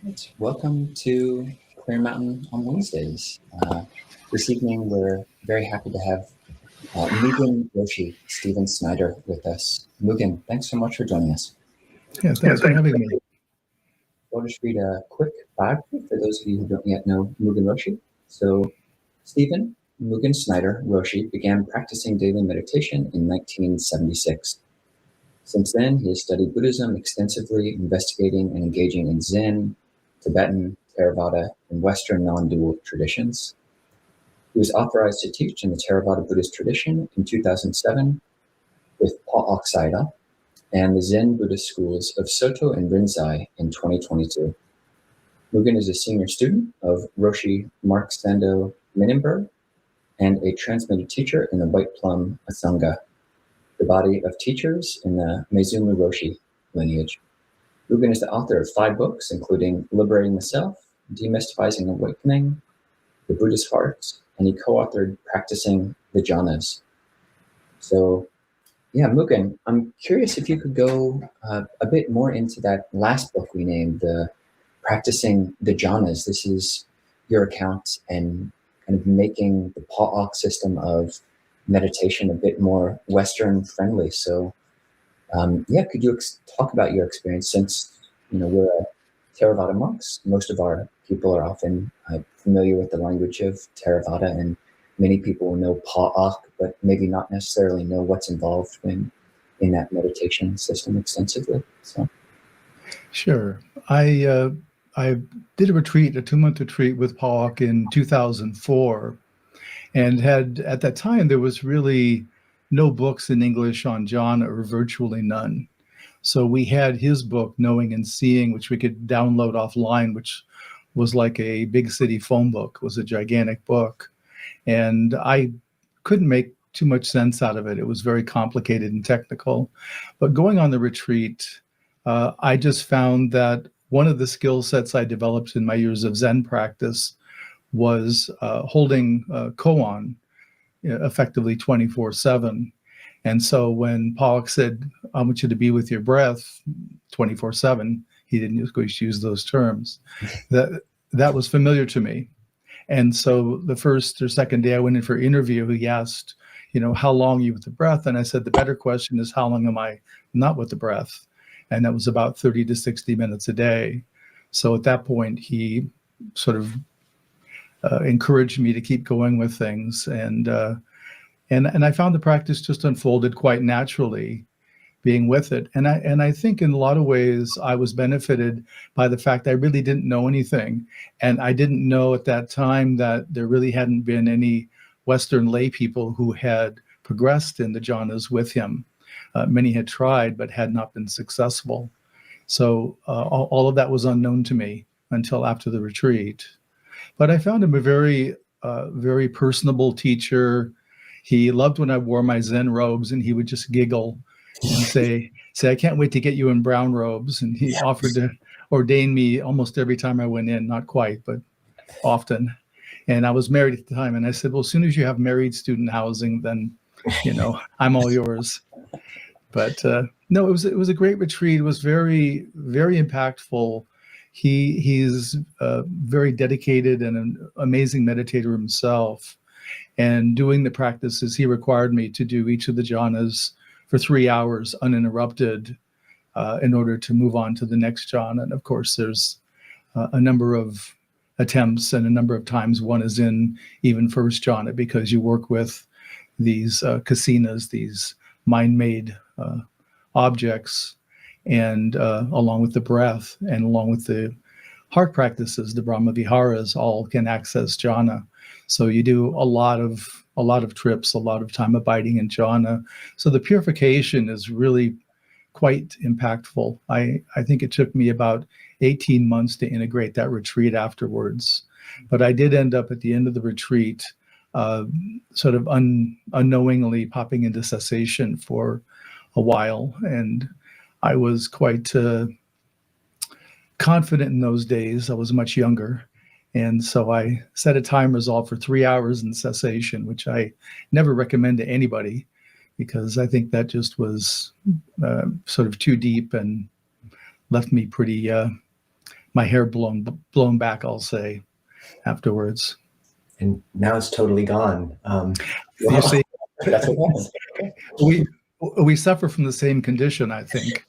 Right. Welcome to Clear Mountain on Wednesdays. This evening, we're very happy to have Mugen Roshi, Stephen Snyder, with us. Mugen, thanks so much for joining us. Yeah, thanks for having me. I'll just read a quick biography for those of you who don't yet know Mugen Roshi. So, Stephen Mugen Snyder Roshi began practicing daily meditation in 1976. Since then, he has studied Buddhism extensively, investigating and engaging in Zen, Tibetan, Theravada, and Western non-dual traditions. He was authorized to teach in the Theravada Buddhist tradition in 2007 with Paul Oksida and the Zen Buddhist schools of Soto and Rinzai in 2022. Mugen is a senior student of Roshi Mark Sando Minenberg and a transmitted teacher in the White Plum Asanga, the body of teachers in the Meizumi Roshi lineage. Mugen is the author of 5 books, including Liberating the Self, Demystifying Awakening, The Buddhist Heart, and he co-authored Practicing the Jhanas. So, yeah, Mugen, I'm curious if you could go a bit more into that last book we named, the Practicing the Jhanas. This is your account and kind of making the Pa'ok system of meditation a bit more Western friendly. So, could you talk about your experience since, we're Theravada monks? Most of our people are often familiar with the language of Theravada, and many people know Pa'ak, but maybe not necessarily know what's involved in that meditation system extensively. So, sure. I did a 2-month retreat with Pa'ak in 2004, and at that time there was really no books in English on jhana, or virtually none. So we had his book, Knowing and Seeing, which we could download offline, which was like a big city phone book. It was a gigantic book. And I couldn't make too much sense out of it. It was very complicated and technical. But going on the retreat, I just found that one of the skill sets I developed in my years of Zen practice was holding Koan effectively 24/7. And so when Pollock said, I want you to be with your breath 24/7, he didn't use those terms. That was familiar to me. And so the first or second day I went in for interview, he asked, how long are you with the breath? And I said, the better question is, how long am I not with the breath? And that was about 30 to 60 minutes a day. So at that point, he sort of encouraged me to keep going with things. And I found the practice just unfolded quite naturally, being with it. And I think in a lot of ways I was benefited by the fact I really didn't know anything. And I didn't know at that time that there really hadn't been any Western lay people who had progressed in the jhanas with him. Many had tried, but had not been successful. So all of that was unknown to me until after the retreat. But I found him a very, very personable teacher. He loved when I wore my Zen robes, and he would just giggle and say, I can't wait to get you in brown robes. And he offered to ordain me almost every time I went in, not quite, but often. And I was married at the time. And I said, well, as soon as you have married student housing, then, I'm all yours. But no, it was a great retreat. It was very, very impactful. He's very dedicated and an amazing meditator himself. And doing the practices, he required me to do each of the jhanas for 3 hours uninterrupted in order to move on to the next jhana. And of course, there's a number of attempts and a number of times one is in even first jhana, because you work with these kasinas, these mind-made objects, and along with the breath and along with the heart practices, the Brahma Viharas, all can access jhana. So you do a lot of trips, a lot of time abiding in jhana. So the purification is really quite impactful. I think it took me about 18 months to integrate that retreat afterwards. But I did end up at the end of the retreat sort of unknowingly popping into cessation for a while. And I was quite confident in those days. I was much younger. And so I set a time resolve for 3 hours in cessation, which I never recommend to anybody, because I think that just was sort of too deep and left me pretty my hair blown back, I'll say, afterwards. And now it's totally gone. You see, That's what happens. we suffer from the same condition, I think.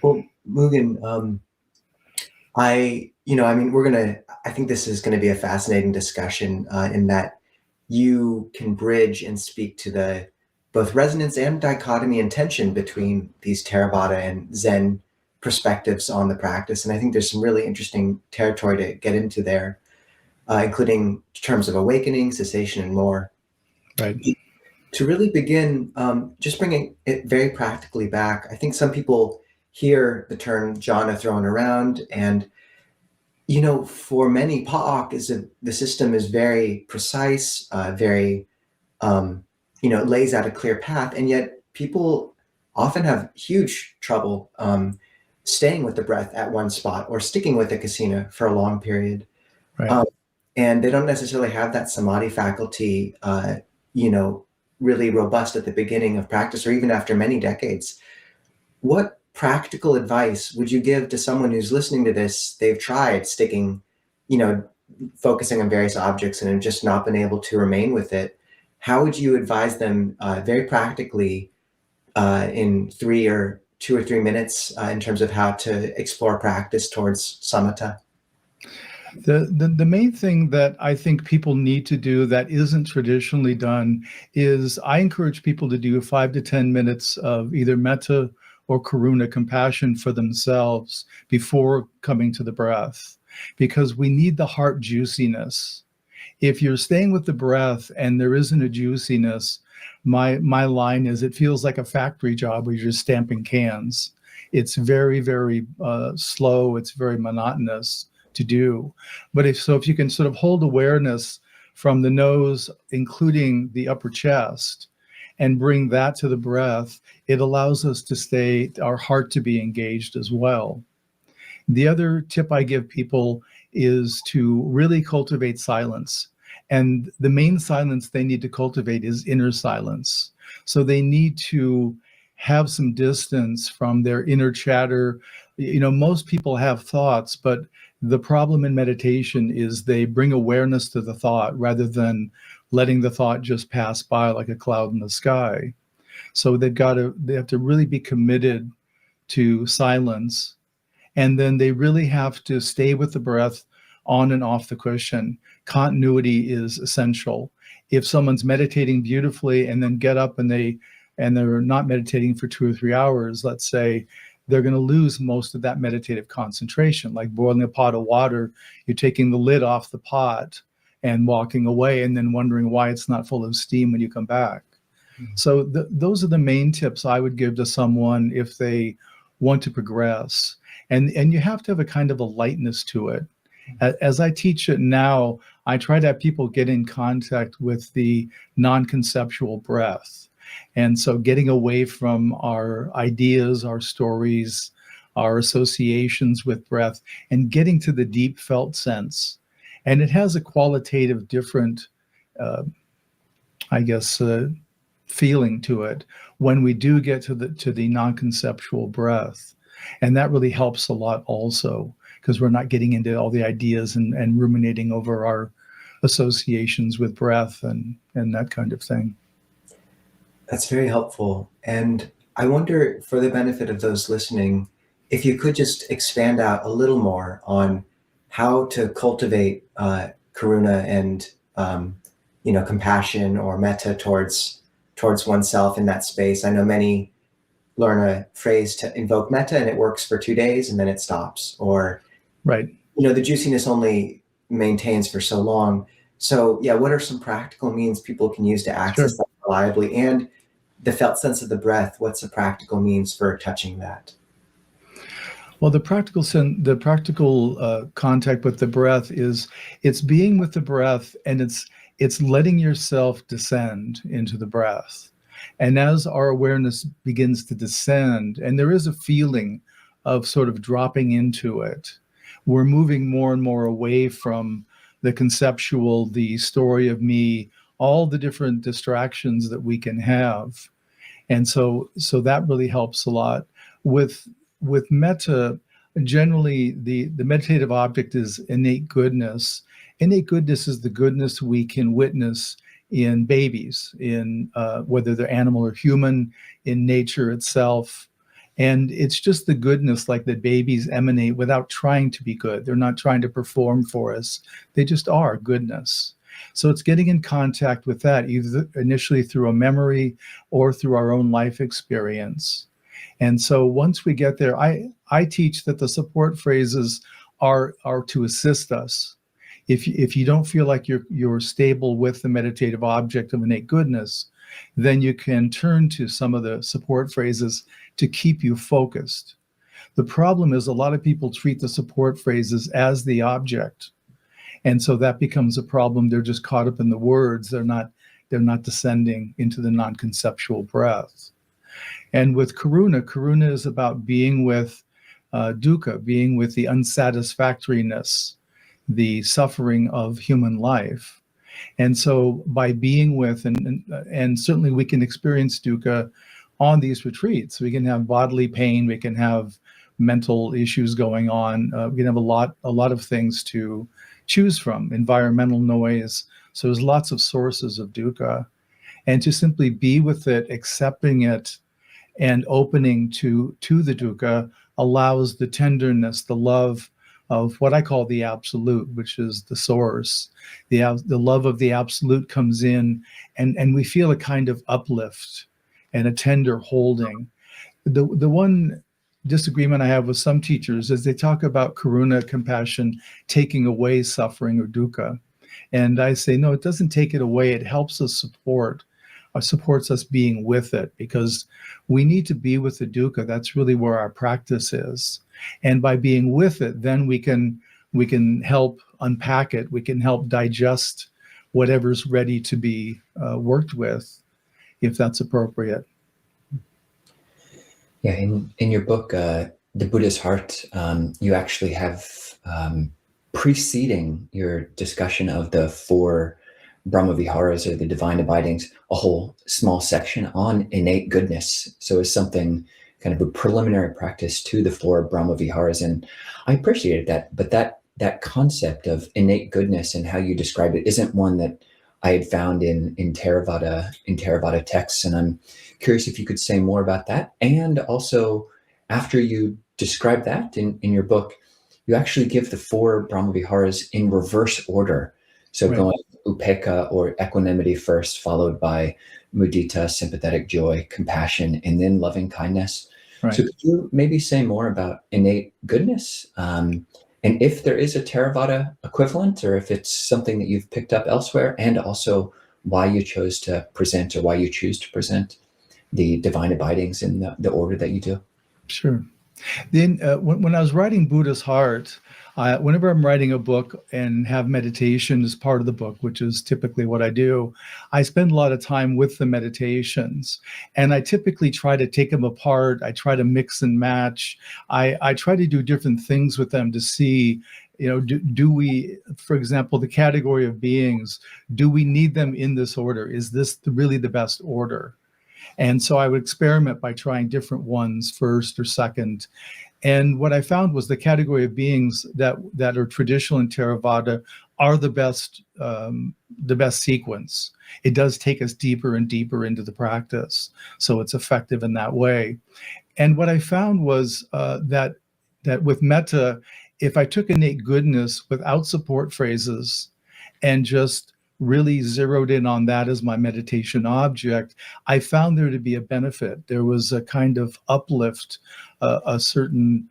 Well, Mugen, I think this is going to be a fascinating discussion in that you can bridge and speak to the both resonance and dichotomy and tension between these Theravada and Zen perspectives on the practice. And I think there's some really interesting territory to get into there, including terms of awakening, cessation, and more. Right. To really begin, just bringing it very practically back, I think some people hear the term jhana thrown around, and for many, Pa'ak the system is very precise, very lays out a clear path, and yet people often have huge trouble staying with the breath at one spot or sticking with the kasina for a long period. Right. And they don't necessarily have that samadhi faculty, really robust at the beginning of practice or even after many decades. What practical advice would you give to someone who's listening to this? They've tried sticking, focusing on various objects and have just not been able to remain with it. How would you advise them very practically in 2 or 3 minutes in terms of how to explore practice towards samatha? The main thing that I think people need to do that isn't traditionally done is I encourage people to do 5 to 10 minutes of either metta or karuna, compassion for themselves before coming to the breath, because we need the heart juiciness. If you're staying with the breath and there isn't a juiciness, my line is it feels like a factory job where you're just stamping cans. It's very, very slow. It's very monotonous to do. But if you can sort of hold awareness from the nose, including the upper chest, and bring that to the breath, it allows us to stay, our heart to be engaged as well. The other tip I give people is to really cultivate silence. And the main silence they need to cultivate is inner silence. So they need to have some distance from their inner chatter. Most people have thoughts, but the problem in meditation is they bring awareness to the thought rather than letting the thought just pass by like a cloud in the sky. So they have to really be committed to silence. And then they really have to stay with the breath on and off the cushion. Continuity is essential. If someone's meditating beautifully and then get up and they're not meditating for 2 or 3 hours, let's say, they're going to lose most of that meditative concentration. Like boiling a pot of water, you're taking the lid off the pot and walking away and then wondering why it's not full of steam when you come back. Mm-hmm. So those are the main tips I would give to someone if they want to progress. And you have to have a kind of a lightness to it. As I teach it now, I try to have people get in contact with the non-conceptual breath. And so getting away from our ideas, our stories, our associations with breath, and getting to the deep felt sense. And it has a qualitative different, feeling to it when we do get to the non-conceptual breath. And that really helps a lot also, because we're not getting into all the ideas and ruminating over our associations with breath and that kind of thing. That's very helpful. And I wonder, for the benefit of those listening, if you could just expand out a little more on how to cultivate karuna and compassion or metta towards oneself in that space. I know many learn a phrase to invoke metta and it works for 2 days and then it stops, or right, the juiciness only maintains for so long. So yeah, what are some practical means people can use to access that reliably? And the felt sense of the breath, what's the practical means for touching that? Well, the practical contact with the breath is it's being with the breath, and it's letting yourself descend into the breath. And as our awareness begins to descend, and there is a feeling of sort of dropping into it, we're moving more and more away from the conceptual, the story of me, all the different distractions that we can have. And so that really helps a lot. With metta, generally the meditative object is innate goodness. Innate goodness is the goodness we can witness in babies, in whether they're animal or human, in nature itself. And it's just the goodness like that babies emanate without trying to be good. They're not trying to perform for us. They just are goodness. So it's getting in contact with that, either initially through a memory or through our own life experience. And so once we get there, I teach that the support phrases are to assist us. If you don't feel like you're stable with the meditative object of innate goodness, then you can turn to some of the support phrases to keep you focused. The problem is a lot of people treat the support phrases as the object. And so that becomes a problem. They're just caught up in the words. They're not descending into the non-conceptual breath. And with karuna is about being with dukkha, being with the unsatisfactoriness, the suffering of human life. And so by being with, and certainly we can experience dukkha on these retreats. We can have bodily pain, we can have mental issues going on, we can have a lot of things to choose from, environmental noise. So there's lots of sources of dukkha. And to simply be with it, accepting it, and opening to the dukkha allows the tenderness, the love of what I call the absolute, which is the source. The love of the absolute comes in, and we feel a kind of uplift and a tender holding. The one disagreement I have with some teachers is they talk about karuna, compassion, taking away suffering or dukkha. And I say, no, it doesn't take it away. It helps us supports us being with it, because we need to be with the dukkha. That's really where our practice is. And by being with it, then we can help unpack it. We can help digest whatever's ready to be worked with, if that's appropriate. Yeah, in your book, The Buddha's Heart, you actually have preceding your discussion of the 4 brahmaviharas, or the divine abidings, a whole small section on innate goodness. So it's something kind of a preliminary practice to the 4 brahmaviharas, and I appreciated that. But that concept of innate goodness and how you describe it isn't one that I had found in Theravada texts, and I'm curious if you could say more about that. And also, after you describe that in your book, you actually give the 4 brahmaviharas in reverse order. So Right. Going upekkha, or equanimity, first, followed by mudita, sympathetic joy, compassion, and then loving kindness. Right. So could you maybe say more about innate goodness? And if there is a Theravada equivalent, or if it's something that you've picked up elsewhere, and also why you chose to present, or why you choose to present the divine abidings in the order that you do. Sure. Then when I was writing Buddha's Heart, whenever I'm writing a book and have meditation as part of the book, which is typically what I do, I spend a lot of time with the meditations. And I typically try to take them apart. I try to mix and match. I try to do different things with them to see, do we, for example, the category of beings, do we need them in this order? Is this really the best order? And so I would experiment by trying different ones first or second. And what I found was the category of beings that are traditional in Theravada are the best sequence. It does take us deeper and deeper into the practice, so it's effective in that way. And what I found was that with metta, if I took innate goodness without support phrases and just really zeroed in on that as my meditation object, I found there to be a benefit. There was a kind of uplift, a certain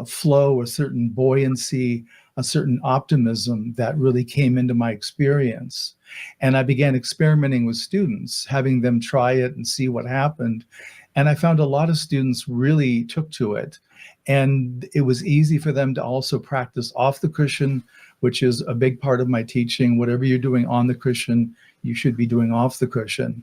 flow, a certain buoyancy, a certain optimism that really came into my experience. And I began experimenting with students, having them try it and see what happened. And I found a lot of students really took to it. And it was easy for them to also practice off the cushion, which is a big part of my teaching. Whatever you're doing on the cushion, you should be doing off the cushion.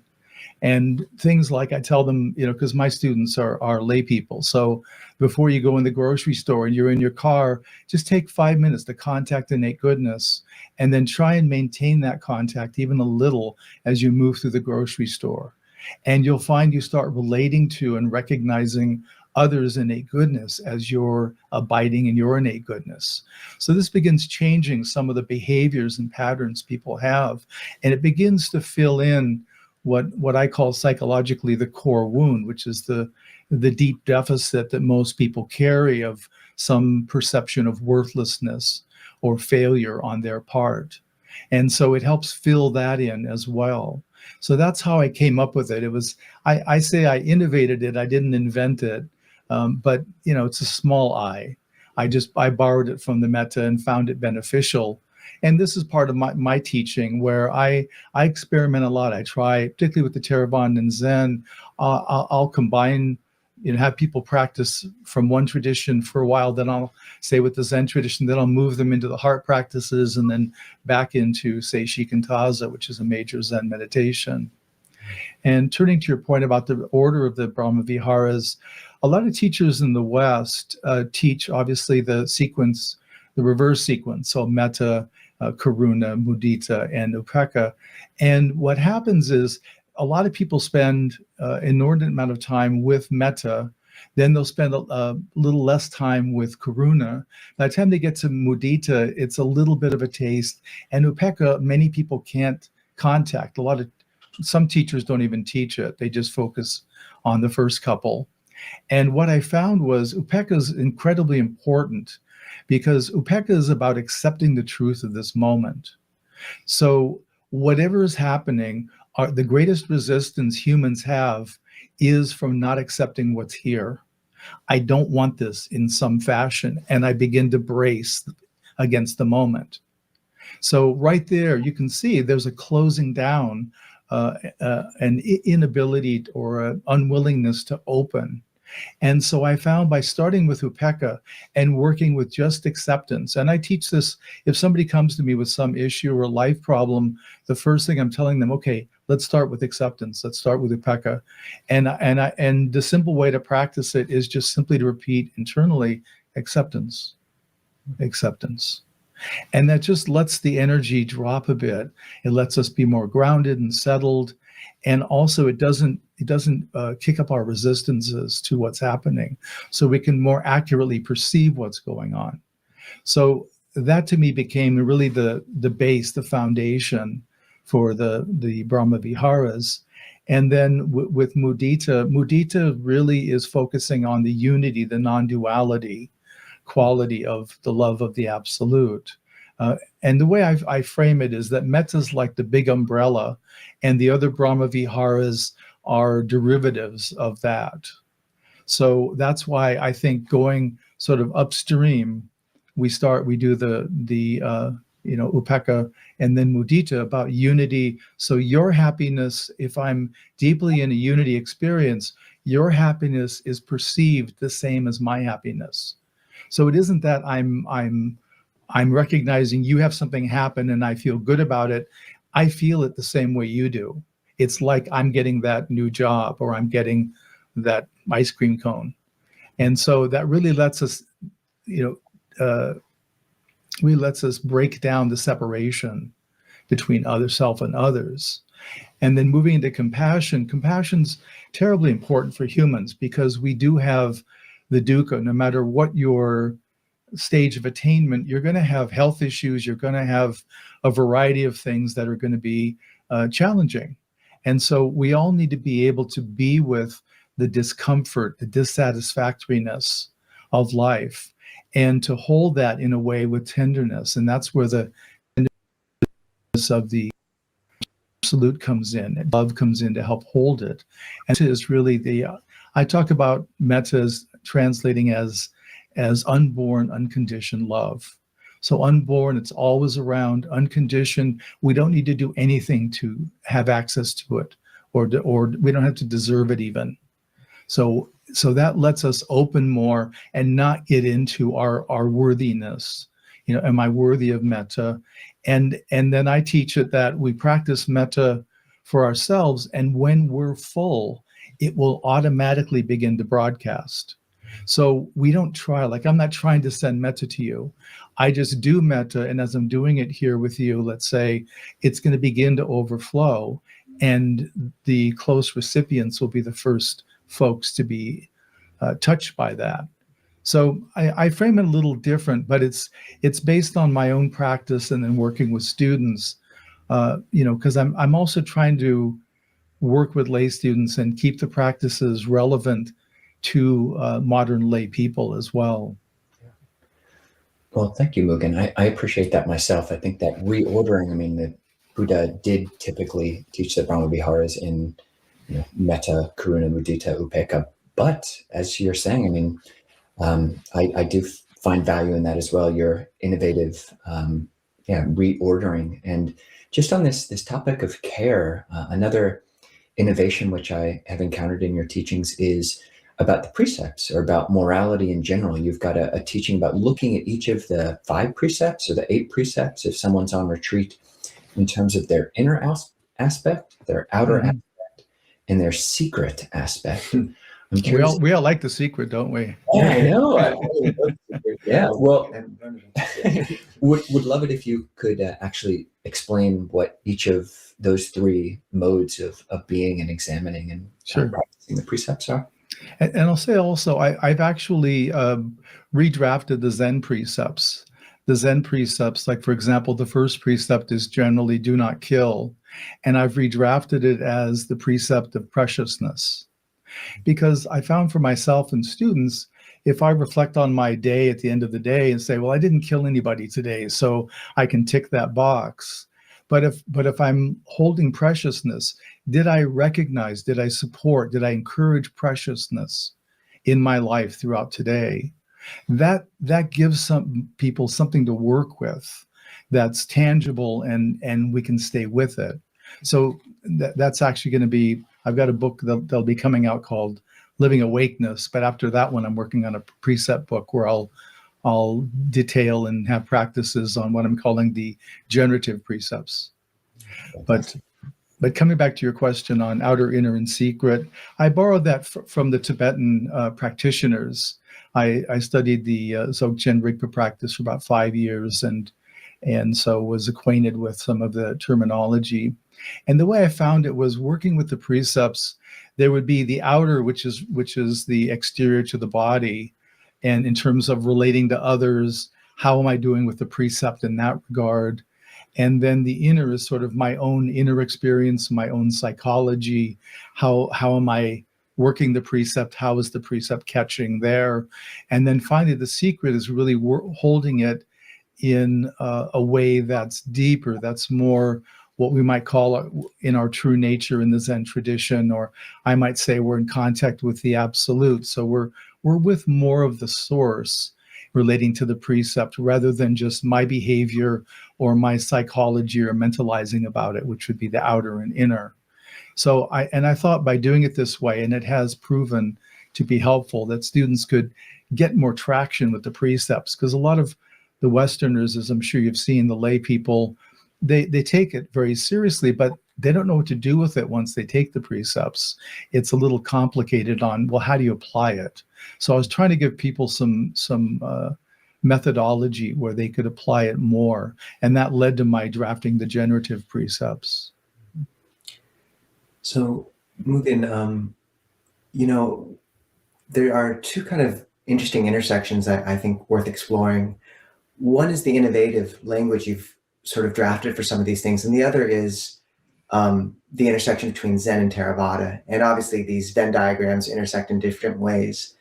And things like I tell them, because my students are lay people. So before you go in the grocery store and you're in your car, just take 5 minutes to contact innate goodness, and then try and maintain that contact even a little as you move through the grocery store. And you'll find you start relating to and recognizing others' innate goodness as you're abiding in your innate goodness. So this begins changing some of the behaviors and patterns people have, and it begins to fill in what I call psychologically the core wound, which is the deep deficit that most people carry of some perception of worthlessness or failure on their part. And so it helps fill that in as well. So that's how I came up with it. It was, I say I innovated it, I didn't invent it, but it's a small I. I borrowed it from the metta and found it beneficial. And this is part of my teaching, where I experiment a lot. I try, particularly with the theravada and Zen, I'll combine, have people practice from one tradition for a while, then I'll say with the Zen tradition, then I'll move them into the heart practices and then back into, say, Shikantaza, which is a major Zen meditation. And turning to your point about the order of the Brahma Viharas, a lot of teachers in the West teach, obviously, the sequence, the reverse sequence, so metta, karuna, mudita, and upekkha. And what happens is a lot of people spend an inordinate amount of time with metta, then they'll spend a little less time with karuna. By the time they get to mudita, it's a little bit of a taste. And upekkha, many people can't contact. Some teachers don't even teach it. They just focus on the first couple. And what I found was upekkha is incredibly important, because upekkha is about accepting the truth of this moment. So whatever is happening, the greatest resistance humans have is from not accepting what's here. I don't want this in some fashion, and I begin to brace against the moment. So right there, you can see there's a closing down, an inability or an unwillingness to open. And so I found by starting with upekkha and working with just acceptance, and I teach this, if somebody comes to me with some issue or life problem, the first thing I'm telling them, okay, let's start with acceptance. Let's start with upekkha. And the simple way to practice it is just simply to repeat internally, acceptance, acceptance. And that just lets the energy drop a bit. It lets us be more grounded and settled. And also it doesn't kick up our resistances to what's happening, so we can more accurately perceive what's going on. So that to me became really the base, the foundation for the Brahma Viharas. And then with mudita really is focusing on the unity, the non-duality quality of the love of the absolute. And the way I frame it is that metta is like the big umbrella, and the other Brahma Viharas are derivatives of that. So that's why I think going sort of upstream, we do the upekkha and then mudita, about unity. So your happiness, if I'm deeply in a unity experience, your happiness is perceived the same as my happiness. So it isn't that I'm recognizing you have something happen and I feel good about it. I feel it the same way you do. It's like I'm getting that new job, or I'm getting that ice cream cone. And so that really lets us, really lets us break down the separation between other self and others. And then moving into compassion. Compassion's terribly important for humans, because we do have the dukkha. No matter what your stage of attainment, you're going to have health issues, you're going to have a variety of things that are going to be challenging. And so we all need to be able to be with the discomfort, the dissatisfactoriness of life, and to hold that in a way with tenderness. And that's where the tenderness of the absolute comes in, love comes in to help hold it. And it is really I talk about metta as translating as unborn, unconditioned love. So unborn, it's always around. Unconditioned, we don't need to do anything to have access to it, or we don't have to deserve it even. So that lets us open more and not get into our worthiness. Am I worthy of metta? And then I teach it that we practice metta for ourselves, and when we're full, it will automatically begin to broadcast. So we don't try, like I'm not trying to send metta to you. I just do metta, and as I'm doing it here with you, let's say, it's going to begin to overflow, and the close recipients will be the first folks to be touched by that. So I frame it a little different, but it's based on my own practice and then working with students, because I'm also trying to work with lay students and keep the practices relevant to modern lay people as well. Well, thank you, Mugen. I appreciate that myself. I think that reordering, I mean, the Buddha did typically teach the Brahmaviharas in metta, karuna, mudita, upekkha. But as you're saying, I mean, I do find value in that as well. Your innovative, reordering. And just on this topic of care, another innovation which I have encountered in your teachings is about the precepts, or about morality in general. You've got a teaching about looking at each of the 5 precepts or the 8 precepts if someone's on retreat, in terms of their inner aspect, their outer aspect, and their secret aspect. I'm curious. We all like the secret, don't we? Yeah, I know. Yeah. Well, would love it if you could actually explain what each of those 3 modes of being and examining and practicing the precepts are. And I'll say also, I've actually redrafted the Zen precepts. The Zen precepts, like for example, the first precept is generally do not kill. And I've redrafted it as the precept of preciousness. Because I found for myself and students, if I reflect on my day at the end of the day and say, well, I didn't kill anybody today, so I can tick that box. But if I'm holding preciousness, did I recognize, did I support, did I encourage preciousness in my life throughout today? That gives some people something to work with that's tangible, and we can stay with it. So that's actually going to be, I've got a book that'll be coming out called Living Awakeness, but after that one, I'm working on a precept book where I'll detail and have practices on what I'm calling the generative precepts. But coming back to your question on outer, inner, and secret, I borrowed that from the Tibetan practitioners. I studied the Dzogchen Rigpa practice for about 5 years, and so was acquainted with some of the terminology. And the way I found it was working with the precepts. There would be the outer, which is the exterior to the body, and in terms of relating to others, how am I doing with the precept in that regard? And then the inner is sort of my own inner experience, my own psychology. How am I working the precept? How is the precept catching there? And then finally, the secret is really holding it in a way that's deeper, that's more what we might call in our true nature in the Zen tradition, or I might say we're in contact with the absolute. So we're with more of the source relating to the precept, rather than just my behavior or my psychology or mentalizing about it, which would be the outer and inner. So I thought by doing it this way, and it has proven to be helpful, that students could get more traction with the precepts, because a lot of the Westerners, as I'm sure you've seen, the lay people, they take it very seriously, but they don't know what to do with it once they take the precepts. It's a little complicated on, well, how do you apply it? So I was trying to give people some methodology where they could apply it more. And that led to my drafting the generative precepts. So, Mugen, there are 2 kind of interesting intersections that I think worth exploring. One is the innovative language you've sort of drafted for some of these things, and the other is the intersection between Zen and Theravada. And obviously these Venn diagrams intersect in different ways.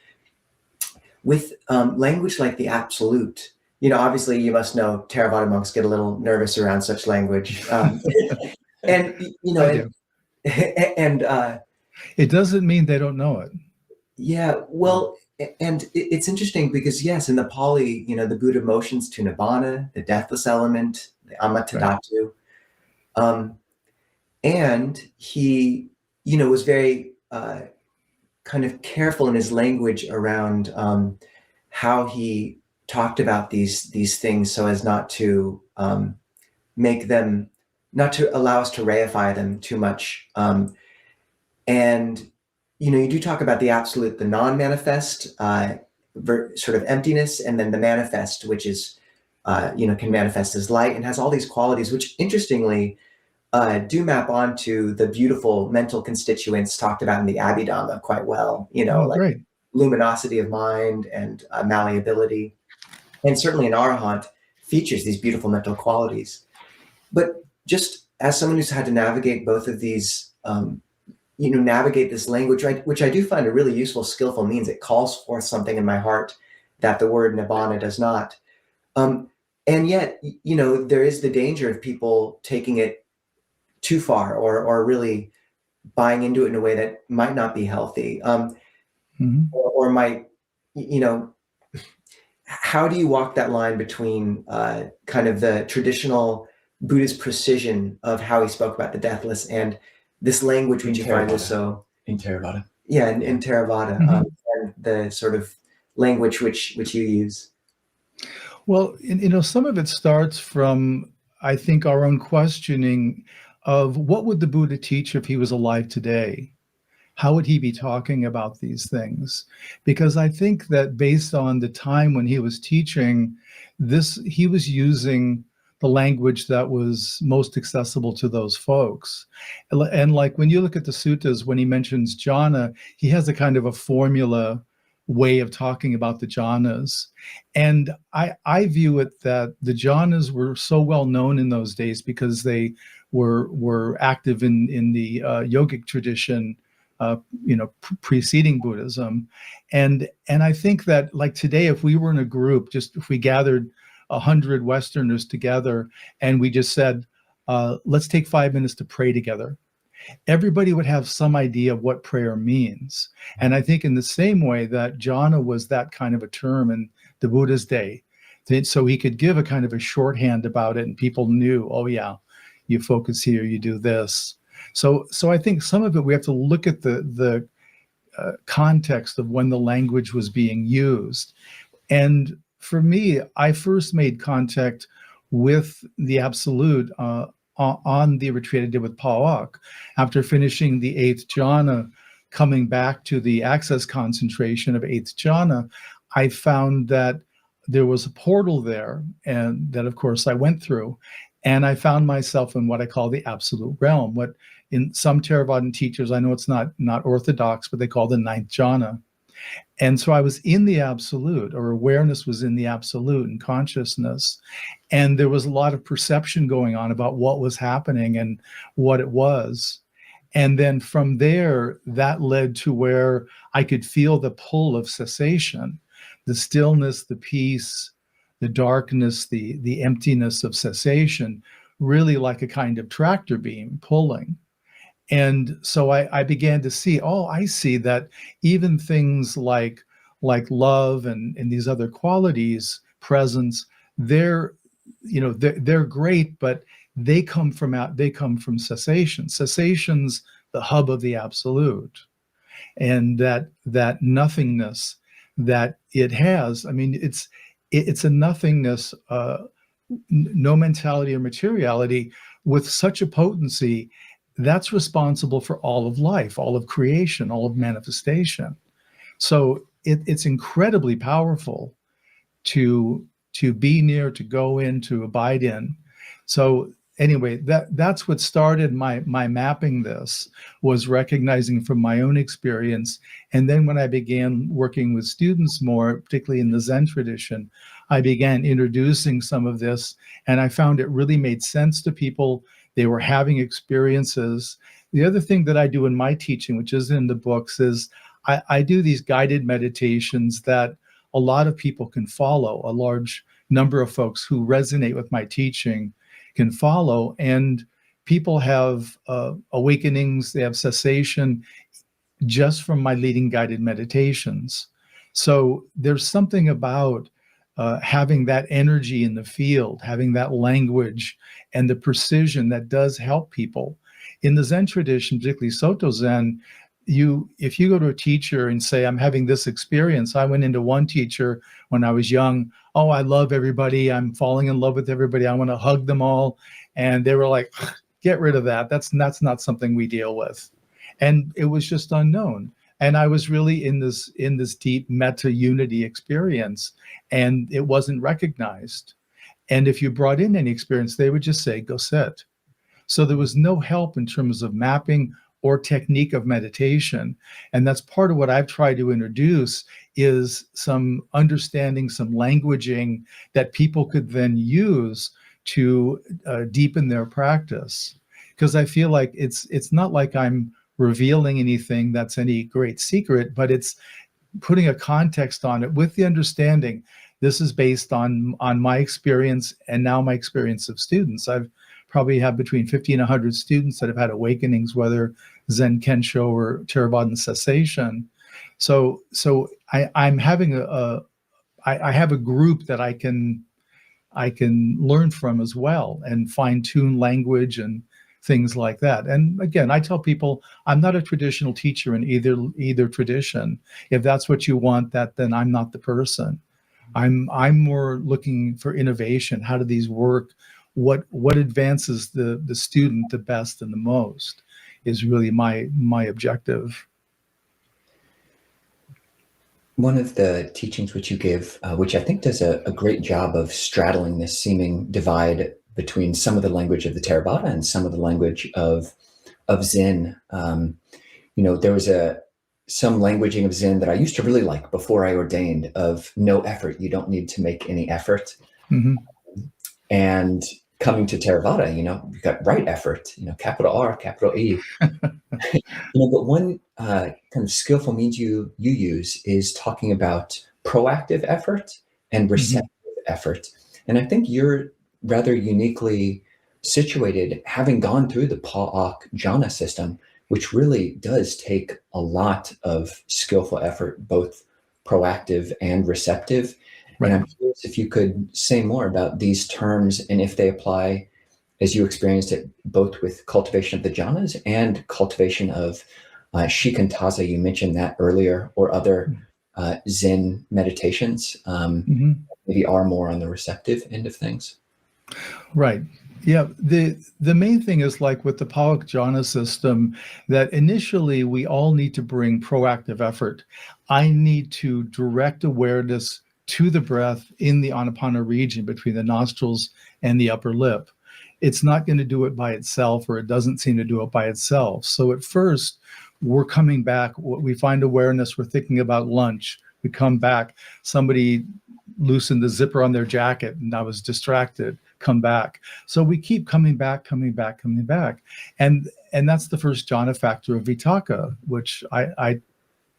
With language like the absolute, obviously you must know Theravada monks get a little nervous around such language. And it doesn't mean they don't know it. Yeah, well, and it's interesting because yes, in the Pali, the Buddha motions to nibbana, the deathless element, the amatadhatu. And he, was very kind of careful in his language around how he talked about these things, so as not to not to allow us to reify them too much. And you do talk about the absolute, the non-manifest, sort of emptiness, and then the manifest, which is, can manifest as light and has all these qualities, which interestingly do map onto the beautiful mental constituents talked about in the Abhidhamma quite well. Great. luminosity of mind and malleability. And certainly an arahant features these beautiful mental qualities. But just as someone who's had to navigate both of these, navigate this language, right, which I do find a really useful, skillful means. It calls forth something in my heart that the word nibbana does not. And yet, there is the danger of people taking it too far or really buying into it in a way that might not be healthy, or might, how do you walk that line between kind of the traditional Buddhist precision of how he spoke about the deathless and this language which you find is so in theravada? Yeah, in theravada, and the sort of language which you use. Well, some of it starts from, I think, our own questioning of what would the Buddha teach if he was alive today? How would he be talking about these things? Because I think that based on the time when he was teaching this, he was using the language that was most accessible to those folks. And like when you look at the suttas, when he mentions jhana, he has a kind of a formula way of talking about the jhanas. And I view it that the jhanas were so well known in those days because they were active in the yogic tradition, preceding Buddhism. And I think that like today, if we were in a group, just if we gathered 100 Westerners together and we just said, let's take 5 minutes to pray together, everybody would have some idea of what prayer means. And I think in the same way that jhana was that kind of a term in the Buddha's day, so he could give a kind of a shorthand about it and people knew, oh yeah, you focus here, you do this. So I think some of it, we have to look at the context of when the language was being used. And for me, I first made contact with the Absolute on the retreat I did with Pawak. After finishing the 8th jhana, coming back to the access concentration of 8th jhana, I found that there was a portal there, and that, of course, I went through. And I found myself in what I call the absolute realm, what in some Theravadan teachers, I know it's not orthodox, but they call the 9th jhana. And so I was in the absolute, or awareness was in the absolute and consciousness. And there was a lot of perception going on about what was happening and what it was. And then from there, that led to where I could feel the pull of cessation, the stillness, the peace, the darkness, the emptiness of cessation, really like a kind of tractor beam pulling. And so I began to see, I see that even things like love and these other qualities, presence, they're great, but they come from cessation. Cessation's the hub of the absolute, and that nothingness that it has. I mean, it's a nothingness, no mentality or materiality, with such a potency that's responsible for all of life, all of creation, all of manifestation. So it's incredibly powerful to be near, to go in, to abide in. So anyway, that's what started my mapping. This was recognizing from my own experience. And then when I began working with students more, particularly in the Zen tradition, I began introducing some of this, and I found it really made sense to people. They were having experiences. The other thing that I do in my teaching, which is in the books, is I do these guided meditations that a lot of people can follow. A large number of folks who resonate with my teaching can follow. And people have awakenings, they have cessation just from my leading guided meditations. So there's something about having that energy in the field, having that language and the precision that does help people. In the Zen tradition, particularly Soto Zen, if you go to a teacher and say, I'm having this experience. I went into one teacher when I was young. Oh, I love everybody. I'm falling in love with everybody. I want to hug them all. And they were like, get rid of that. That's not something we deal with. And it was just unknown. And I was really in this deep meta unity experience, and it wasn't recognized. And if you brought in any experience, they would just say, go sit. So there was no help in terms of mapping or technique of meditation. And that's part of what I've tried to introduce is some understanding, some languaging that people could then use to deepen their practice. Because I feel like it's not like I'm revealing anything that's any great secret, but it's putting a context on it with the understanding this is based on my experience and now my experience of students. I've probably had between 50 and 100 students that have had awakenings, whether Zen Kensho or theravada and cessation. So I'm having I have a group that I can learn from as well and fine tune language and things like that. And again, I tell people I'm not a traditional teacher in either tradition. If that's what you want, then I'm not the person. I'm more looking for innovation. How do these work? What advances the student the best and the most is really my objective. One of the teachings which you give, which I think does a great job of straddling this seeming divide between some of the language of the Theravada and some of the language of Zen. There was some languaging of Zen that I used to really like before I ordained, of no effort. You don't need to make any effort. Mm-hmm. And coming to Theravada, you've got right effort, capital R, capital E. But one kind of skillful means you use is talking about proactive effort and receptive effort. And I think you're rather uniquely situated, having gone through the Pa-Auk jhana system, which really does take a lot of skillful effort, both proactive and receptive. Right. And I'm curious if you could say more about these terms and if they apply as you experienced it, both with cultivation of the jhanas and cultivation of shikantaza. You mentioned that earlier, or other Zen meditations, maybe are more on the receptive end of things. Right. Yeah. The main thing is, like with the Pa-Auk jhana system, that initially we all need to bring proactive effort. I need to direct awareness to the breath in the Anapana region between the nostrils and the upper lip. It's not going to do it by itself, or it doesn't seem to do it by itself. So at first, we're coming back. We find awareness. We're thinking about lunch. We come back. Somebody loosened the zipper on their jacket, and I was distracted. Come back. So we keep coming back. And that's the first jhana factor of vitakka, which I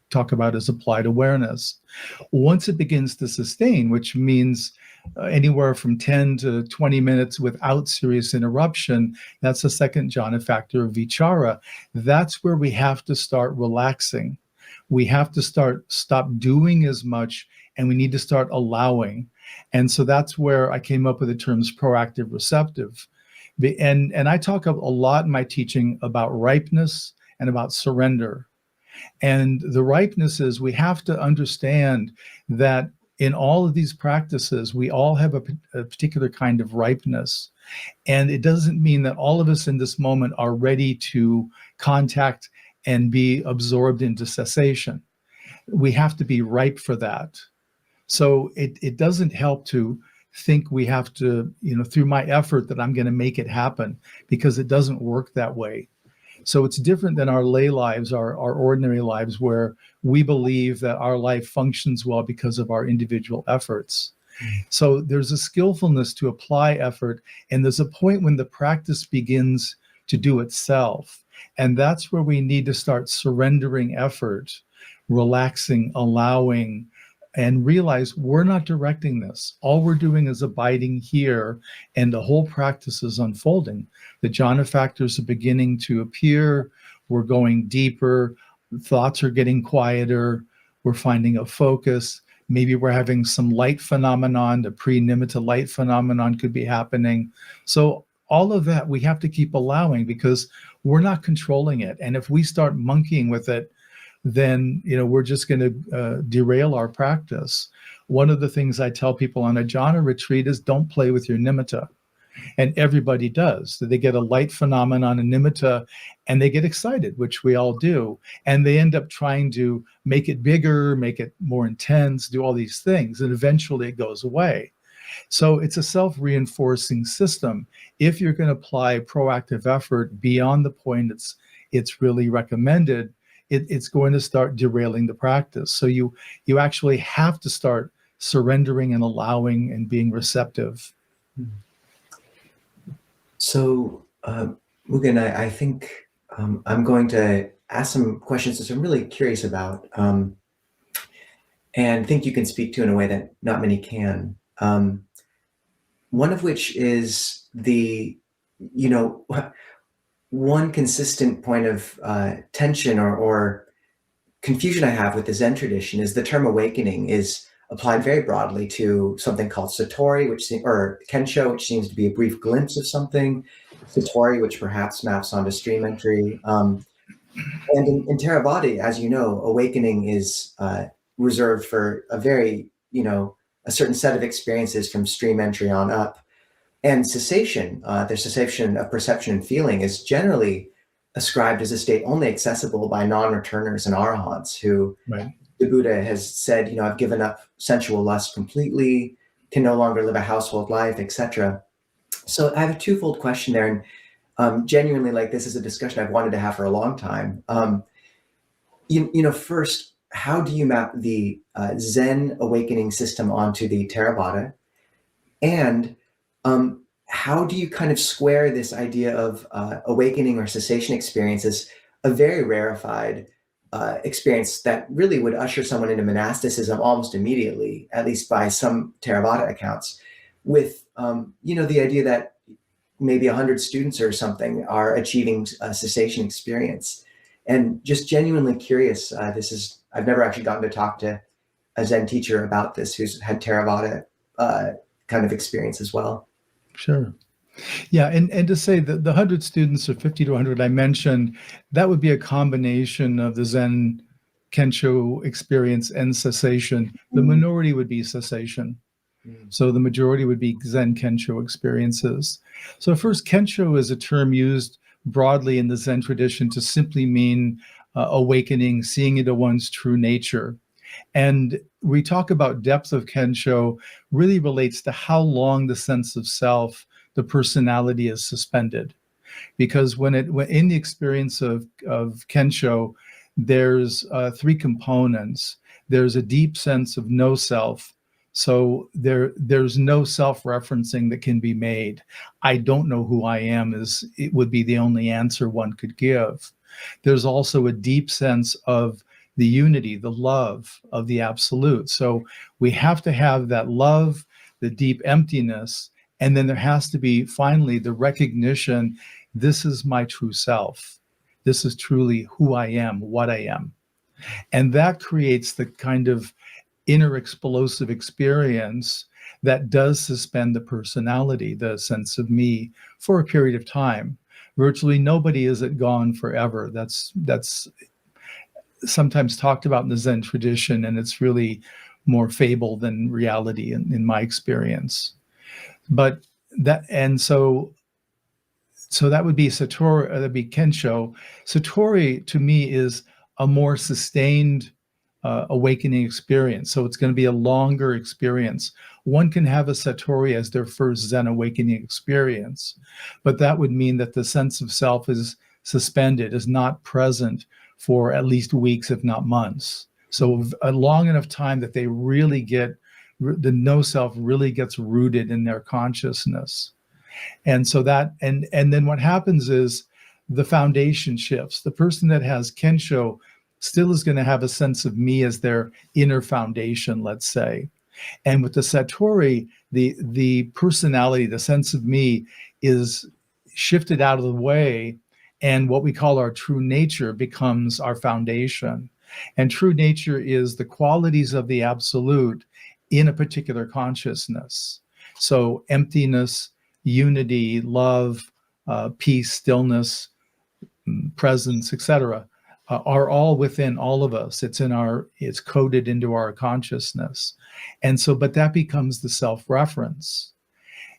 talk about as applied awareness. Once it begins to sustain, which means anywhere from 10 to 20 minutes without serious interruption, that's the second jhana factor of vichara. That's where we have to start relaxing. We have to stop doing as much, and we need to start allowing. And so that's where I came up with the terms proactive, receptive. And I talk a lot in my teaching about ripeness and about surrender. And the ripeness is, we have to understand that in all of these practices, we all have a particular kind of ripeness. And it doesn't mean that all of us in this moment are ready to contact and be absorbed into cessation. We have to be ripe for that. So it doesn't help to think we have to, through my effort, that I'm going to make it happen, because it doesn't work that way. So it's different than our lay lives, our ordinary lives, where we believe that our life functions well because of our individual efforts. So there's a skillfulness to apply effort, and there's a point when the practice begins to do itself. And that's where we need to start surrendering effort, relaxing, allowing, and realize we're not directing this. All we're doing is abiding here, and the whole practice is unfolding. The jhana factors are beginning to appear. We're going deeper. Thoughts are getting quieter. We're finding a focus. Maybe we're having some light phenomenon. The pre-nimitta light phenomenon could be happening. So all of that we have to keep allowing, because we're not controlling it. And if we start monkeying with it, then we're just going to derail our practice. One of the things I tell people on a jhana retreat is, don't play with your nimitta. And everybody does. So they get a light phenomenon, a nimitta, and they get excited, which we all do. And they end up trying to make it bigger, make it more intense, do all these things. And eventually it goes away. So it's a self-reinforcing system. If you're going to apply proactive effort beyond the point it's really recommended, it's going to start derailing the practice. So you actually have to start surrendering and allowing and being receptive. So, Mugen, I think I'm going to ask some questions that I'm really curious about, and think you can speak to in a way that not many can. One of which is you know, one consistent point of tension or confusion I have with the Zen tradition is the term awakening is applied very broadly to something called Satori, or Kensho, which seems to be a brief glimpse of something, Satori, which perhaps maps onto stream entry. And in theravada, as you know, awakening is reserved for a very, a certain set of experiences from stream entry on up. And cessation, the cessation of perception and feeling, is generally ascribed as a state only accessible by non-returners and arahants who Right. the Buddha has said, I've given up sensual lust completely, can no longer live a household life, etc. So I have a twofold question there. And genuinely, like, this is a discussion I've wanted to have for a long time. First, how do you map the Zen awakening system onto the Theravada? And how do you kind of square this idea of awakening or cessation experience as a very rarefied experience that really would usher someone into monasticism almost immediately, at least by some Theravada accounts, with the idea that maybe 100 students or something are achieving a cessation experience? And just genuinely curious, I've never actually gotten to talk to a Zen teacher about this who's had Theravada kind of experience as well. Sure. Yeah, and to say that the 100 students or 50 to 100 I mentioned, that would be a combination of the Zen Kensho experience and cessation. The minority would be cessation. So the majority would be Zen Kensho experiences. So first, Kensho is a term used broadly in the Zen tradition to simply mean awakening, seeing into one's true nature. And we talk about depth of Kensho really relates to how long the sense of self, the personality, is suspended. Because when in the experience of Kensho, there's three components. There's a deep sense of no self. So there's no self-referencing that can be made. I don't know who I am it would be the only answer one could give. There's also a deep sense of the unity, the love of the absolute. So we have to have that love, the deep emptiness, and then there has to be finally the recognition, this is my true self. This is truly who I am, what I am. And that creates the kind of inner explosive experience that does suspend the personality, the sense of me, for a period of time. Virtually nobody is gone forever. That's sometimes talked about in the Zen tradition, and it's really more fable than reality in my experience. But so that would be Satori, that'd be Kensho. Satori to me is a more sustained awakening experience. So it's going to be a longer experience. One can have a Satori as their first Zen awakening experience, but that would mean that the sense of self is suspended, is not present for at least weeks, if not months. So a long enough time that they really get, the no self really gets rooted in their consciousness. And so that, and then what happens is the foundation shifts. The person that has Kensho still is going to have a sense of me as their inner foundation, let's say. And with the Satori, the personality, the sense of me is shifted out of the way, and what we call our true nature becomes our foundation. And true nature is the qualities of the absolute in a particular consciousness. So emptiness, unity, love, peace, stillness, presence, etc., are all within all of us. It's coded into our consciousness. And so, but that becomes the self-reference.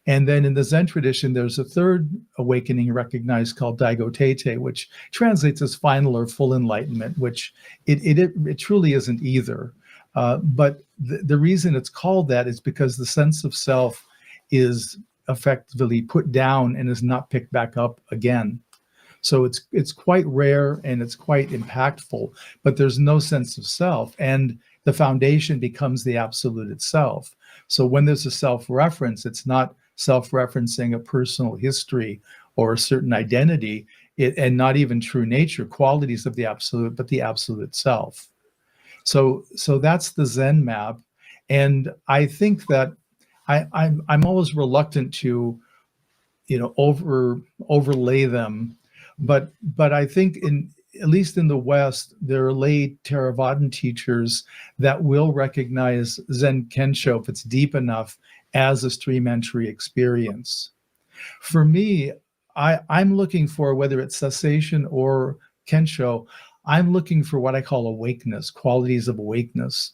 And then in the Zen tradition, there's a third awakening recognized called Daigo Teitei, which translates as final or full enlightenment, which it truly isn't either. But the reason it's called that is because the sense of self is effectively put down and is not picked back up again. So it's quite rare and it's quite impactful, but there's no sense of self. And the foundation becomes the absolute itself. So when there's a self-reference, it's not self-referencing a personal history or a certain identity, and not even true nature, qualities of the absolute, but the absolute self. So that's the Zen map. And I think that I'm always reluctant to, overlay them, but I think at least in the West, there are lay Theravadan teachers that will recognize Zen Kensho, if it's deep enough, as a stream entry experience. For me, I'm looking for, whether it's cessation or Kensho, I'm looking for what I call awakeness, qualities of awakeness.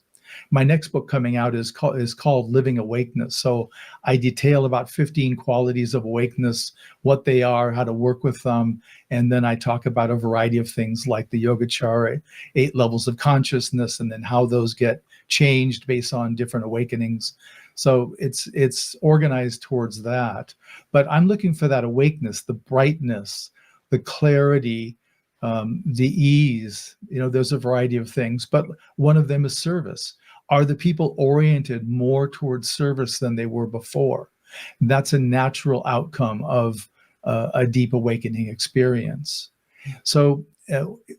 My next book coming out is called Living Awakeness. So I detail about 15 qualities of awakeness, what they are, how to work with them. And then I talk about a variety of things like the Yogacara, 8 levels of consciousness, and then how those get changed based on different awakenings. So it's organized towards that. But I'm looking for that awakeness, the brightness, the clarity, the ease. There's a variety of things, but one of them is service. Are the people oriented more towards service than they were before? That's a natural outcome of a deep awakening experience. So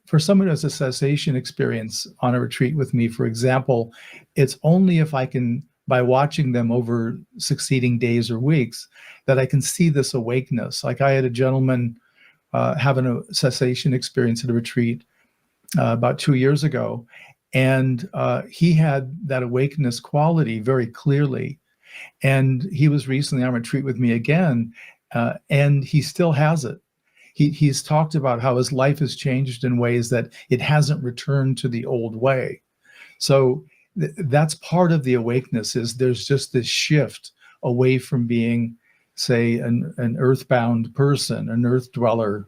for someone who has a cessation experience on a retreat with me, for example, it's only if I can, by watching them over succeeding days or weeks, that I can see this awakeness. Like I had a gentleman having a cessation experience at a retreat about 2 years ago. And he had that awakeness quality very clearly. And he was recently on retreat with me again, and he still has it. He's talked about how his life has changed in ways that it hasn't returned to the old way. So that's part of the awakeness, is there's just this shift away from being, say, an earthbound person, an earth dweller,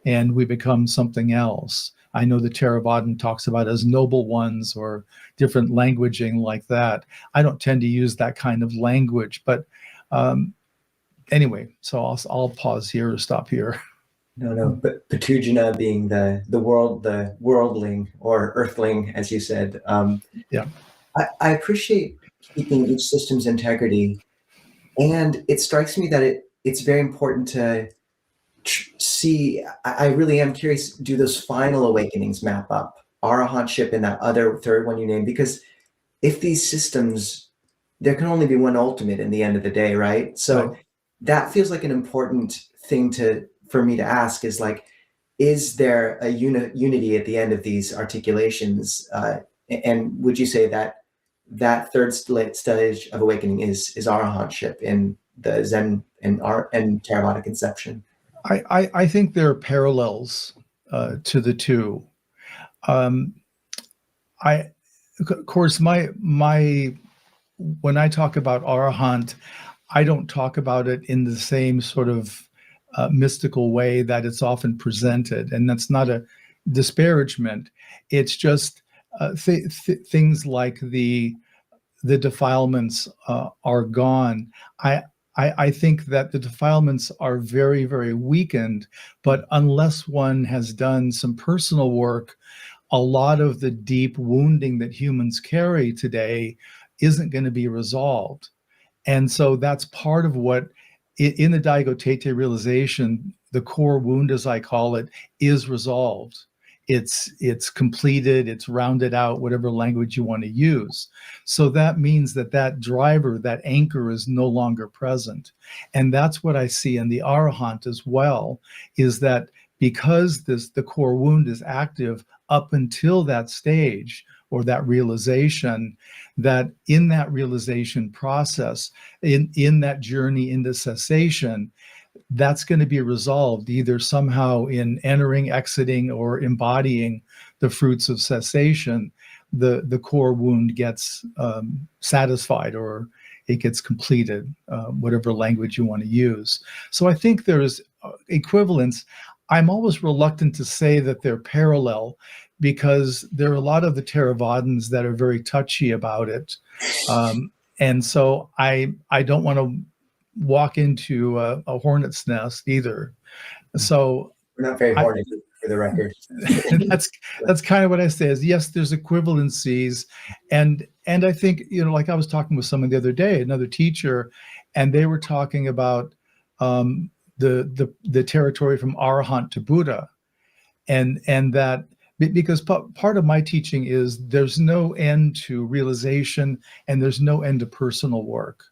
and we become something else. I know the Theravadan talks about as noble ones, or different languaging like that. I don't tend to use that kind of language, but anyway, so I'll pause here or stop here. No. But Patujana being the worldling or earthling, as you said. Yeah. I appreciate keeping each system's integrity, and it strikes me that it's very important to see. I really am curious, do those final awakenings map up arahantship and that other third one you named? Because if these systems, there can only be one ultimate in the end of the day, right? So Right. that feels like an important thing for me to ask, is like, is there a unity at the end of these articulations? And would you say that third stage of awakening is arahantship in the Zen and Theravada conception? I think there are parallels to the two. Of course, my when I talk about arahant, I don't talk about it in the same sort of mystical way that it's often presented, and that's not a disparagement. It's just things like the defilements are gone. I think that the defilements are very, very weakened, but unless one has done some personal work, a lot of the deep wounding that humans carry today isn't going to be resolved. And so that's part of what, in the Daigo Teite realization, the core wound, as I call it, is resolved. It's completed, it's rounded out, whatever language you want to use. So that means that driver, that anchor, is no longer present. And that's what I see in the Arahant as well, is that because the core wound is active up until that stage, or that realization, that in that realization process, in that journey into cessation, that's going to be resolved either somehow in entering, exiting, or embodying the fruits of cessation. The core wound gets satisfied, or it gets completed, whatever language you want to use. So I think there's equivalence. I'm always reluctant to say that they're parallel, because there are a lot of the Theravadins that are very touchy about it. And so I don't want to walk into a hornet's nest either. So We're not very horny, for the record. that's kind of what I say is, yes, there's equivalencies. And I think, like I was talking with someone the other day, another teacher, and they were talking about the territory from Arahant to Buddha. And that, because part of my teaching is there's no end to realization and there's no end to personal work.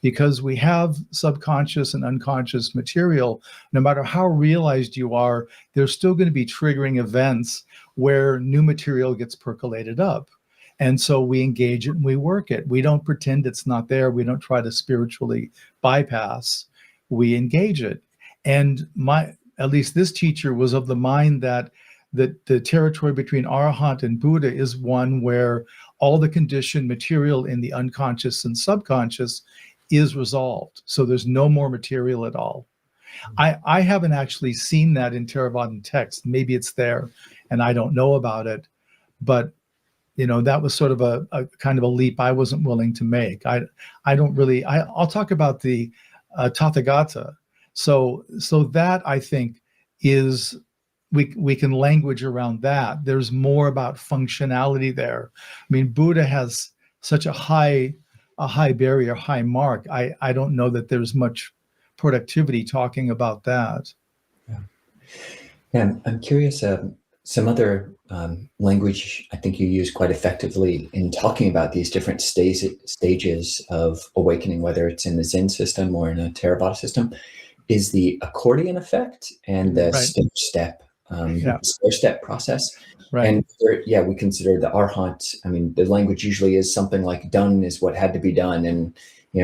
Because we have subconscious and unconscious material, no matter how realized you are, there's still going to be triggering events where new material gets percolated up. And so we engage it and we work it. We don't pretend it's not there. We don't try to spiritually bypass. We engage it. And at least this teacher was of the mind that the territory between Arahant and Buddha is one where all the conditioned material in the unconscious and subconscious is resolved. So there's no more material at all. I haven't actually seen that in Theravadan text. Maybe it's there and I don't know about it, but that was sort of a kind of a leap I wasn't willing to make. I'll talk about the Tathagata. So that, I think, is, we can language around that. There's more about functionality there. I mean, Buddha has such a high barrier, high mark. I don't know that there's much productivity talking about that. Yeah, I'm curious. Some other language I think you use quite effectively in talking about these different stages of awakening, whether it's in the Zen system or in a Theravada system, is the accordion effect and the stair-step process. Right. And we consider the Arhat. I mean, the language usually is something like "done is what had to be done," and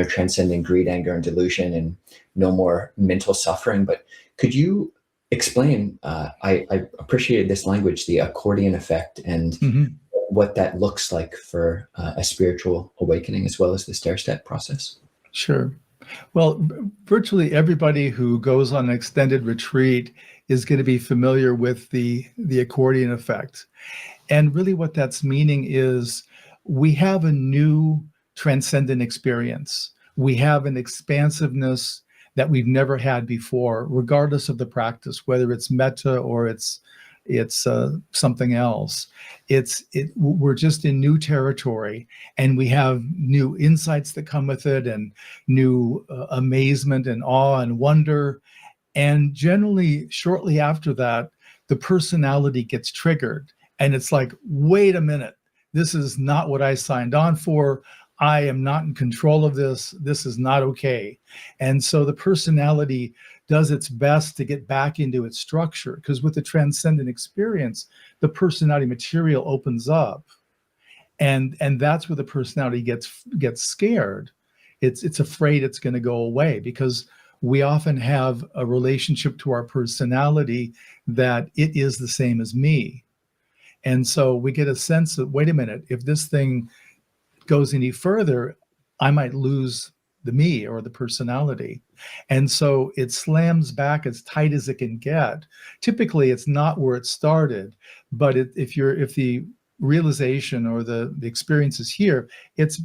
transcending greed, anger, and delusion, and no more mental suffering. But could you explain? I appreciated this language, the accordion effect, and what that looks like for a spiritual awakening, as well as the stair-step process. Sure. Well, virtually everybody who goes on an extended retreat is going to be familiar with the accordion effect. And really what that's meaning is we have a new transcendent experience. We have an expansiveness that we've never had before, regardless of the practice, whether it's metta or it's something else. We're just in new territory, and we have new insights that come with it, and new amazement and awe and wonder. And generally, shortly after that, the personality gets triggered, and it's like, wait a minute, this is not what I signed on for. I am not in control of this. This is not okay. And so the personality does its best to get back into its structure, because with the transcendent experience, the personality material opens up, and that's where the personality gets scared. It's afraid it's going to go away, because we often have a relationship to our personality that it is the same as me. And so we get a sense that, wait a minute, if this thing goes any further, I might lose the me or the personality. And so it slams back as tight as it can get. Typically, it's not where it started, but if the realization or the experience is here, it's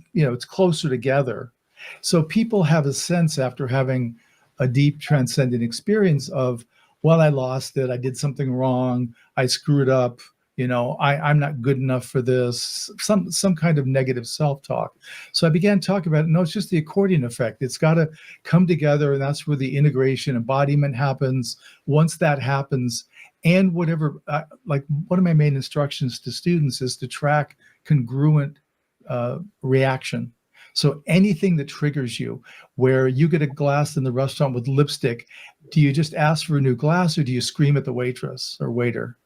closer together. So people have a sense, after having a deep transcendent experience, of, well, I lost it, I did something wrong, I screwed up, I'm not good enough for this, some kind of negative self-talk. So I began talking about, no, it's just the accordion effect. It's got to come together, and that's where the integration, embodiment happens. Once that happens, and whatever, like one of my main instructions to students is to track congruent reaction. So anything that triggers you, where you get a glass in the restaurant with lipstick, do you just ask for a new glass, or do you scream at the waitress or waiter?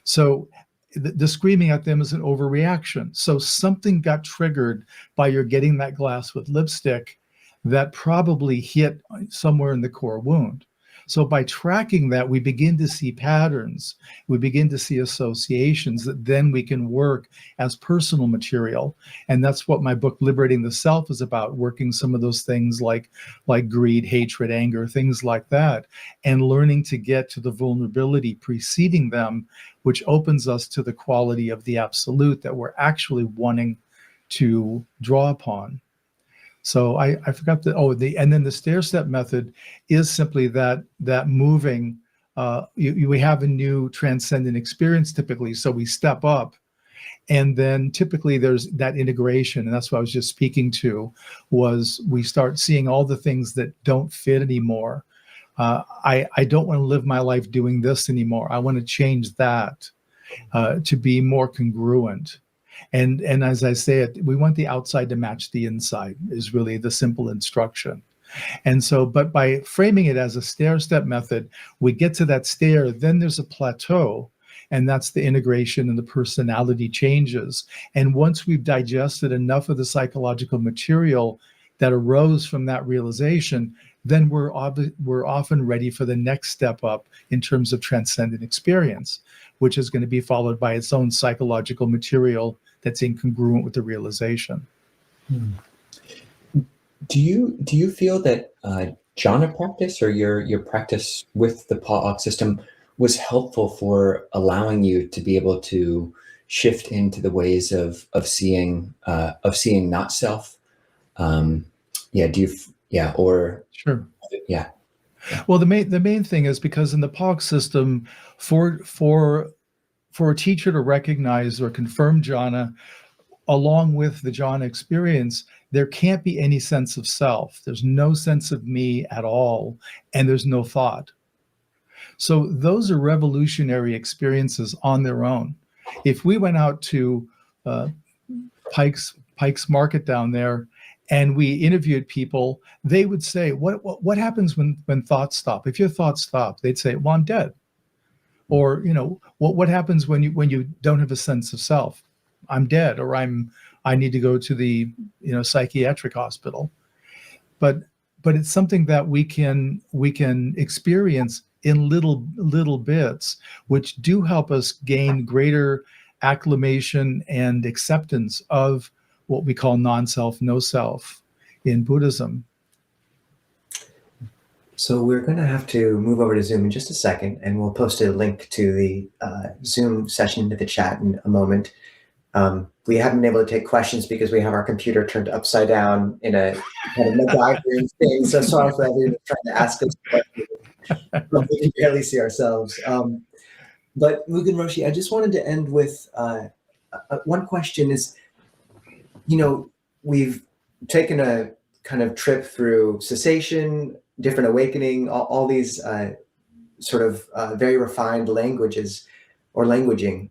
So the screaming at them is an overreaction. So something got triggered by your getting that glass with lipstick that probably hit somewhere in the core wound. So by tracking that, we begin to see patterns. We begin to see associations that then we can work as personal material. And that's what my book, Liberating the Self, is about, working some of those things like greed, hatred, anger, things like that, and learning to get to the vulnerability preceding them, which opens us to the quality of the absolute that we're actually wanting to draw upon. So I forgot and then the stair step method is simply that moving we have a new transcendent experience typically. So we step up. And then typically there's that integration. And that's what I was just speaking to, was we start seeing all the things that don't fit anymore. I don't want to live my life doing this anymore. I want to change that to be more congruent. And as I say it, we want the outside to match the inside is really the simple instruction. And so, but by framing it as a stair-step method, we get to that stair, then there's a plateau, and that's the integration and the personality changes. And once we've digested enough of the psychological material that arose from that realization, then we're often ready for the next step up in terms of transcendent experience, which is going to be followed by its own psychological material that's incongruent with the realization. Do you feel that jhana practice or your practice with the Pa'ak system was helpful for allowing you to be able to shift into the ways of seeing not self? Sure. Yeah. Well, the main thing is because in the Pa'ak system, for a teacher to recognize or confirm jhana along with the jhana experience, there can't be any sense of self. There's no sense of me at all, and there's no thought. So those are revolutionary experiences on their own. If we went out to Pike's Market down there and we interviewed people, they would say, what happens when thoughts stop? If your thoughts stop, they'd say, well, I'm dead. Or, what happens when you don't have a sense of self? I'm dead, or I need to go to the psychiatric hospital. But it's something that we can experience in little bits, which do help us gain greater acclimation and acceptance of what we call non-self, no self in Buddhism. So we're going to have to move over to Zoom in just a second, and we'll post a link to the Zoom session into the chat in a moment. We haven't been able to take questions because we have our computer turned upside down in a kind of MacGyver thing. So sorry for everyone trying to ask us questions. We can barely see ourselves. But Mugen Roshi, I just wanted to end with one question is, we've taken a kind of trip through cessation, different awakening, all these sort of very refined languages or languaging.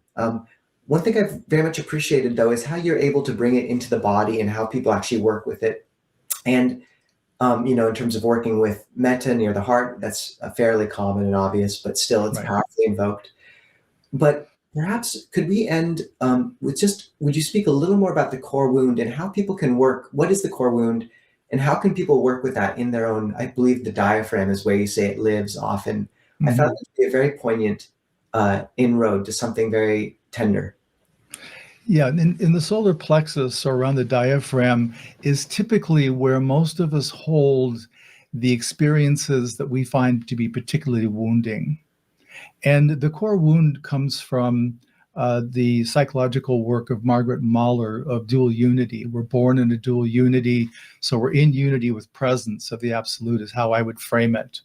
One thing I've very much appreciated, though, is how you're able to bring it into the body and how people actually work with it. And, in terms of working with metta near the heart, that's fairly common and obvious, but still it's Right. powerfully invoked. But perhaps could we end with would you speak a little more about the core wound and how people can work? What is the core wound and how can people work with that in their own? I believe the diaphragm is where you say it lives often. Mm-hmm. I found it to be a very poignant inroad to something very tender. Yeah, in the solar plexus or around the diaphragm is typically where most of us hold the experiences that we find to be particularly wounding. And the core wound comes from the psychological work of Margaret Mahler of dual unity. We're born in a dual unity, so we're in unity with presence of the absolute is how I would frame it.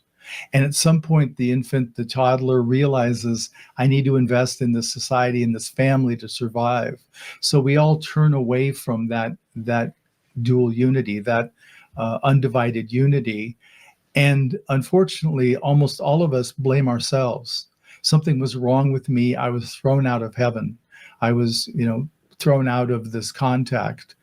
And at some point, the infant, the toddler realizes, I need to invest in this society, in this family to survive. So we all turn away from that dual unity, that undivided unity. And unfortunately, almost all of us blame ourselves. Something was wrong with me. I was thrown out of heaven. I was, thrown out of this contact.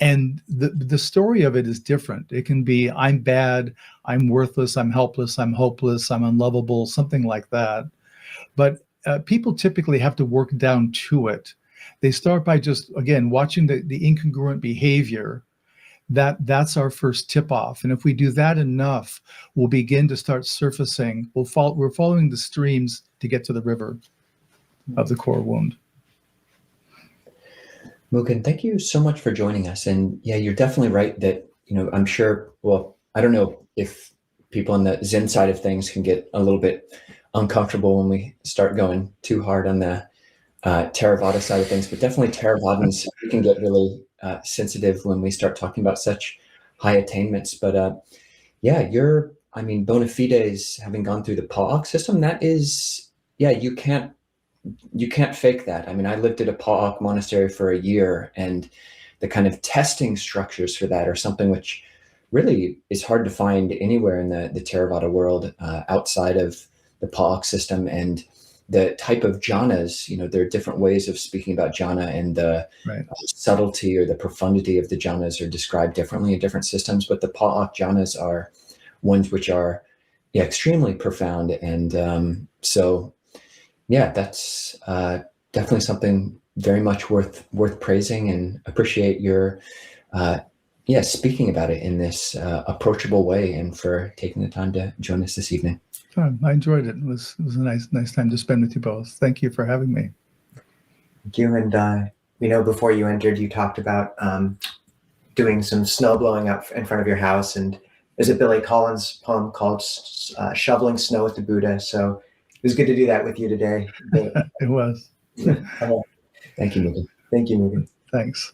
And the story of it is different. It can be, I'm bad, I'm worthless, I'm helpless, I'm hopeless, I'm unlovable, something like that. But people typically have to work down to it. They start by just, again, watching the incongruent behavior. That's our first tip off. And if we do that enough, we'll begin to start surfacing. We're following the streams to get to the river of the core wound. Mugen, thank you so much for joining us. And yeah, you're definitely right that, I'm sure, well, I don't know if people on the Zen side of things can get a little bit uncomfortable when we start going too hard on the theravada side of things, but definitely theravadans can get really sensitive when we start talking about such high attainments. But yeah, your I mean, bona fides, having gone through the PAWOK system, that is, yeah, you can't fake that. I mean, I lived at a PAWOK monastery for a year, and the kind of testing structures for that are something which really is hard to find anywhere in the Theravada world outside of the PAWOK system. And the type of jhanas, there are different ways of speaking about jhana, and the Right. subtlety or the profundity of the jhanas are described differently in different systems. But the PAWOK jhanas are ones which are extremely profound. And so, yeah, that's definitely something very much worth praising, and appreciate your speaking about it in this approachable way, and for taking the time to join us this evening. I enjoyed it. It was a nice time to spend with you both. Thank you for having me. Thank you. And before you entered, you talked about doing some snow blowing out in front of your house, and there's a Billy Collins poem called "Shoveling Snow with the Buddha." So it was good to do that with you today. It was. Thank you, Mugen. Thank you, Mugen. Thanks.